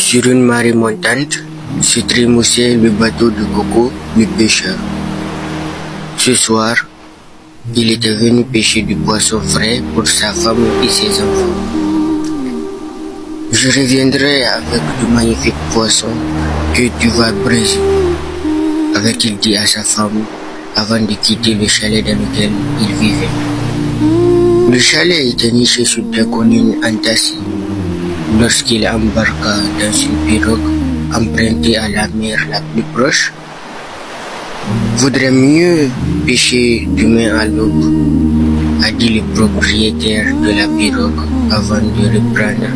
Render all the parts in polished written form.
Sur une marée montante, se trémoussait le bateau de Coco, le pêcheur. Ce soir, il était venu pêcher du poisson frais pour sa femme et ses enfants. Je reviendrai avec de magnifiques poissons que tu vas briser, avait-il dit à sa femme avant de quitter le chalet dans lequel il vivait. Le chalet était niché sur des collines entassées. Lorsqu'il embarqua dans une pirogue empruntée à la mer la plus proche, vaudrait mieux pêcher demain à l'aube, a dit le propriétaire de la pirogue avant de reprendre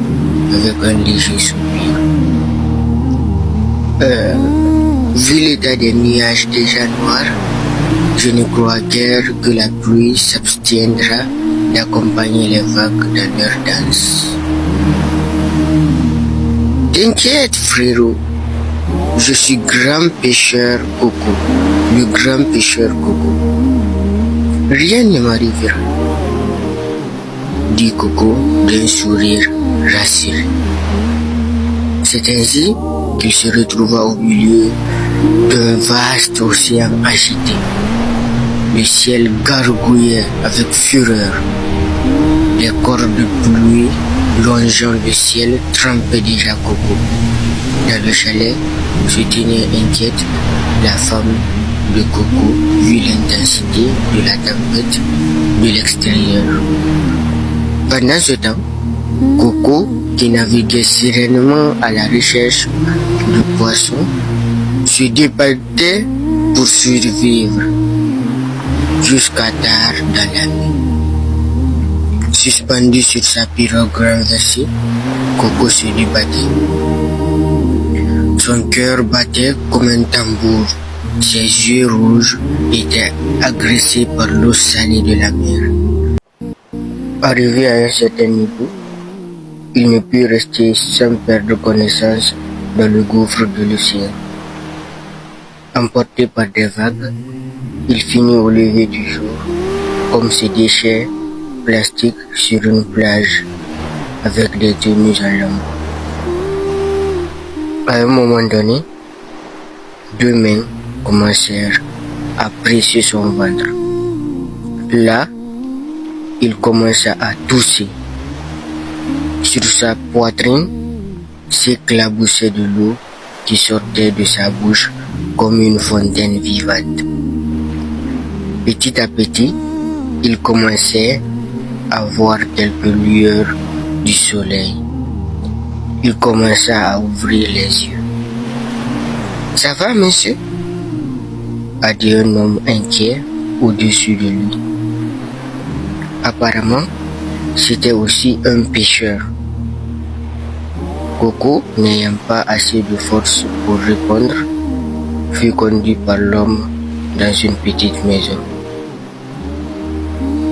avec un léger soupir. Vu l'état des nuages déjà noirs, je ne crois guère que la pluie s'abstiendra d'accompagner les vagues dans leur danse. T'inquiète, frérot, je suis grand pêcheur Coco, le grand pêcheur Coco. Rien ne m'arrivera, dit Coco d'un sourire rassuré. C'est ainsi qu'il se retrouva au milieu d'un vaste océan agité. Le ciel gargouillait avec fureur. Les cordes de pluie longeant le ciel trempaient déjà Coco. Dans le chalet, se tenait inquiète la femme de Coco vu l'intensité de la tempête de l'extérieur. Pendant ce temps, Coco, qui naviguait sereinement à la recherche de poissons, se débattait pour survivre jusqu'à tard dans la nuit. Suspendu sur sa pirogue renversée, Coco se débattait. Son cœur battait comme un tambour. Ses yeux rouges étaient agressés par l'eau salée de la mer. Arrivé à un certain niveau, il ne put rester sans perdre connaissance dans le gouffre de l'océan. Emporté par des vagues, il finit au lever du jour, comme ces déchets plastiques sur une plage, avec des tenues en lambeaux. À un moment donné, deux mains commencèrent à presser son ventre. Là, il commença à tousser. Sur sa poitrine s'éclaboussait de l'eau qui sortait de sa bouche comme une fontaine vivante. Petit à petit, il commençait à voir quelques lueurs du soleil. Il commença à ouvrir les yeux. « Ça va, monsieur ?» a dit un homme inquiet au-dessus de lui. Apparemment, c'était aussi un pêcheur. Coco, n'ayant pas assez de force pour répondre, fut conduit par l'homme dans une petite maison.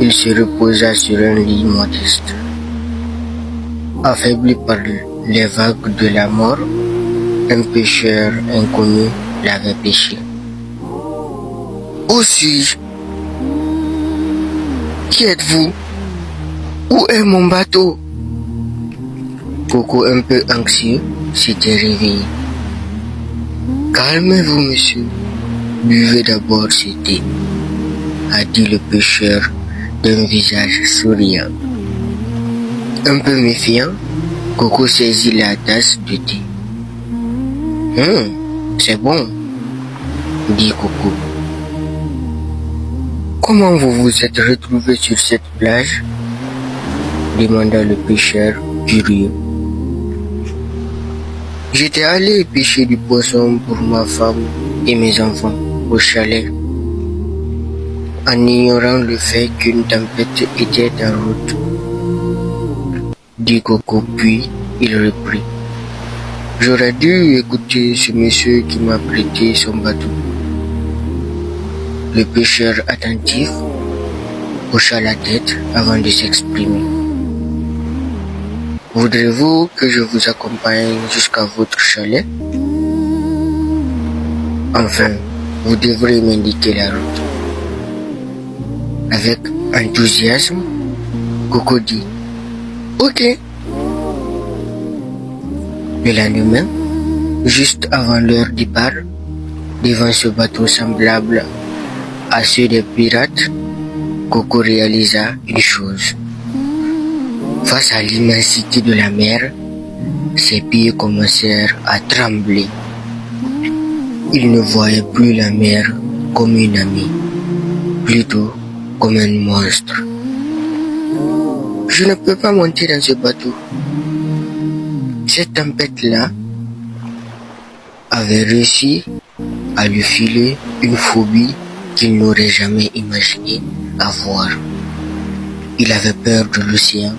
Il se reposa sur un lit modeste. Affaibli par les vagues de la mort, un pêcheur inconnu l'avait pêché. « Où suis-je? Qui êtes-vous? Où est mon bateau ?» Coco, un peu anxieux, s'était réveillé. « Calmez-vous, monsieur. Buvez d'abord ce thé, » a dit le pêcheur d'un visage souriant. Un peu méfiant, Coco saisit la tasse de thé. « C'est bon, » dit Coco. « Comment vous vous êtes retrouvé sur cette plage ?» demanda le pêcheur curieux. « J'étais allé pêcher du poisson pour ma femme et mes enfants au chalet, en ignorant le fait qu'une tempête était en route, » dit Coco, puis il reprit. « J'aurais dû écouter ce monsieur qui m'a prêté son bateau. » Le pêcheur attentif hocha la tête avant de s'exprimer. « Voudrez-vous que je vous accompagne jusqu'à votre chalet? Enfin, vous devrez m'indiquer la route. » Avec enthousiasme, Coco dit « Ok. » Le lendemain, juste avant leur départ, devant ce bateau semblable à ceux des pirates, Coco réalisa une chose. Face à l'immensité de la mer, ses pieds commencèrent à trembler. Il ne voyait plus la mer comme une amie, plutôt comme un monstre. Je ne peux pas monter dans ce bateau. Cette tempête-là avait réussi à lui filer une phobie qu'il n'aurait jamais imaginé avoir. Il avait peur de l'océan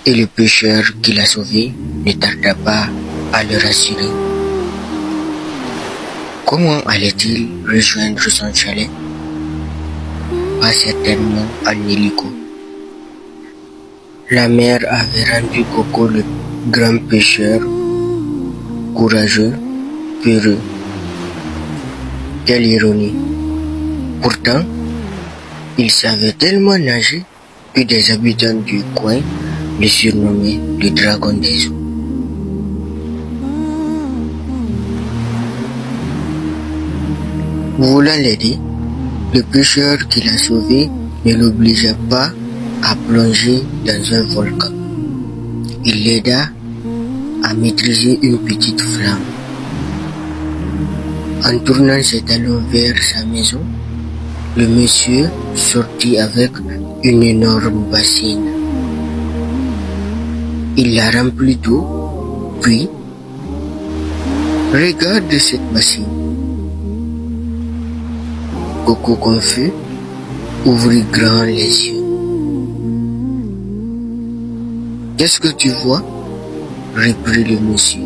et le pêcheur qui l'a sauvé ne tarda pas à le rassurer. Comment allait-il rejoindre son chalet? Pas certainement en hélico. La mer avait rendu Coco le grand pêcheur, courageux, peureux. Quelle ironie! Pourtant, il savait tellement nager que des habitants du coin le surnommaient le dragon des eaux. Voulant l'aider, le pêcheur qui l'a sauvé ne l'obligea pas à plonger dans un volcan. Il l'aida à maîtriser une petite flamme. En tournant ses talons vers sa maison, le monsieur sortit avec une énorme bassine. Il la remplit d'eau, puis regarde cette bassine. Coco confus ouvrit grand les yeux. Qu'est-ce que tu vois? Reprit le monsieur.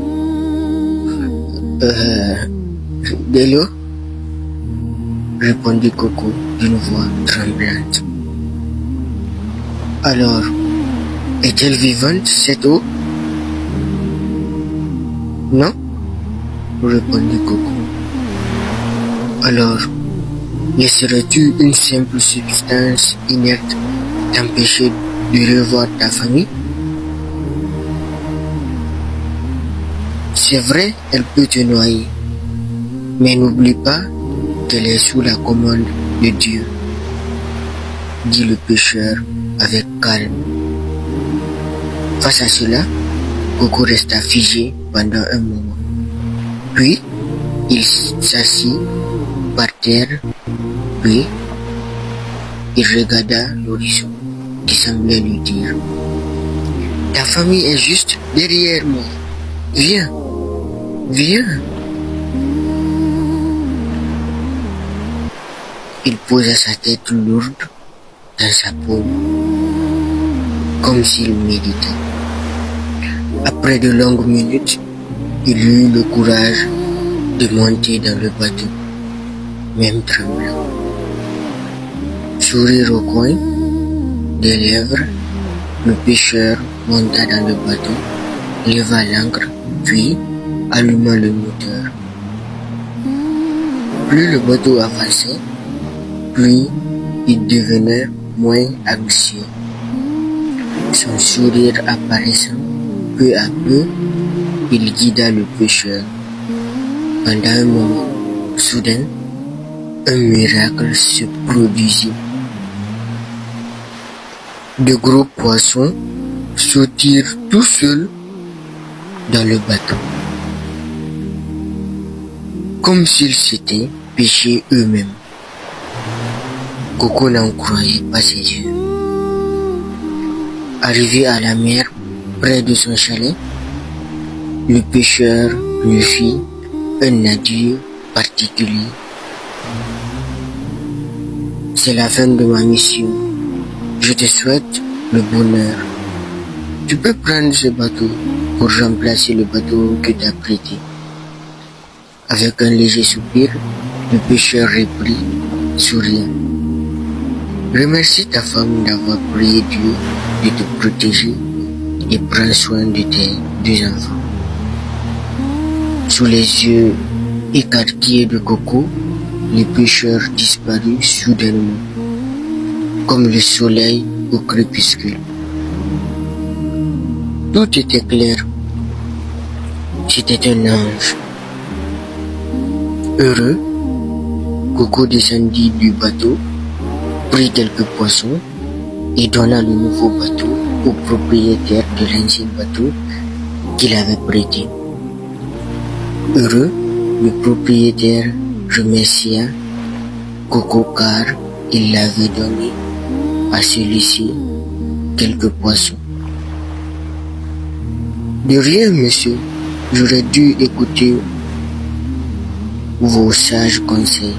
De l'eau? Répondit Coco d'une voix tremblante. Alors, est-elle vivante cette eau? Non? Répondit Coco. Alors, laisserais-tu une simple substance inerte t'empêcher de revoir ta famille? C'est vrai, elle peut te noyer, mais n'oublie pas qu'elle est sous la commande de Dieu, dit le pêcheur avec calme. Face à cela, Coco resta figé pendant un moment. Puis, il s'assit par terre, puis il regarda l'horizon qui semblait lui dire: ta famille est juste derrière moi. Viens, viens. Il posa sa tête lourde dans sa paume, comme s'il méditait. Après de longues minutes, il eut le courage de monter dans le bateau, même tremblant. Sourire au coin des lèvres, le pêcheur monta dans le bateau, leva l'ancre, puis alluma le moteur. Plus le bateau avançait, plus il devenait moins anxieux. Son sourire apparaissant peu à peu, il guida le pêcheur. Pendant un moment, soudain, un miracle se produisit. De gros poissons sautirent tout seuls dans le bateau, comme s'ils s'étaient pêchés eux-mêmes. Coco n'en croyait pas ses yeux. Arrivé à la mer, près de son chalet, le pêcheur lui fit un adieu particulier. C'est la fin de ma mission. Je te souhaite le bonheur. Tu peux prendre ce bateau pour remplacer le bateau que tu as prêté. Avec un léger soupir, le pêcheur reprit, souriant: remercie ta femme d'avoir prié Dieu de te protéger et prends soin de tes deux enfants. Sous les yeux écarquillés de Coco, le pêcheur disparut soudainement, comme le soleil au crépuscule. Tout était clair. C'était un ange. Heureux, Coco descendit du bateau, prit quelques poissons et donna le nouveau bateau au propriétaire de l'ancien bateau qu'il avait prêté. Heureux, le propriétaire remercia Coco car il l'avait donné à celui-ci quelques poissons. De rien, monsieur, j'aurais dû écouter vos sages conseils.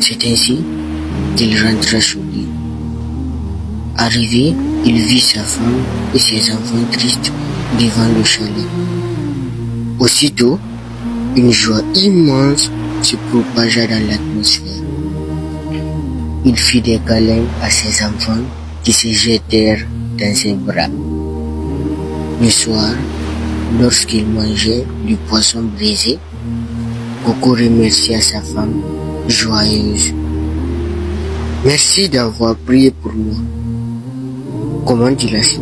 C'est ainsi qu'il rentra chez lui. Arrivé, il vit sa femme et ses enfants tristes devant le chalet. Aussitôt, une joie immense se propagea dans l'atmosphère. Il fit des câlins à ses enfants qui se jetèrent dans ses bras. Le soir, lorsqu'il mangeait du poisson brisé, Coco remercia sa femme, joyeuse. Merci d'avoir prié pour moi. Comment il a su?